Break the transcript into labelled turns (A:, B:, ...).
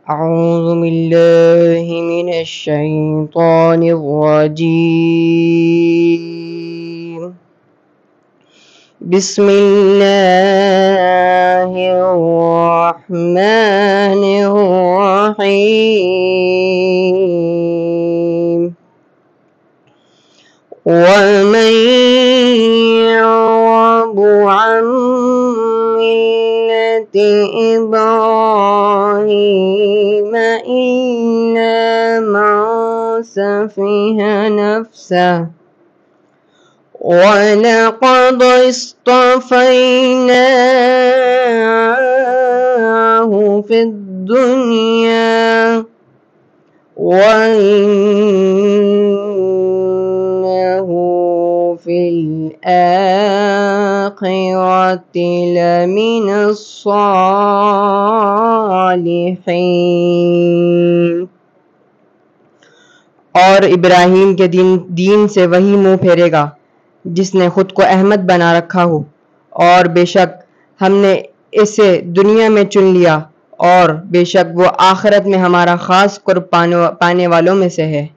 A: أعوذ بالله من الشيطان الرجيم بسم الله الرحمن الرحيم ومن يرغب عن ملة إبراهيم إلا من سفه نفسه ولقد اصطفيناه في الدنيا وإنه في الآخرة لمن الصالحين। और इब्राहिम के दीन से वही मुंह फेरेगा जिसने खुद को अहमद बना रखा हो, और बेशक हमने इसे दुनिया में चुन लिया और बेशक वो आखिरत में हमारा खास कुर्ब पाने वालों में से है।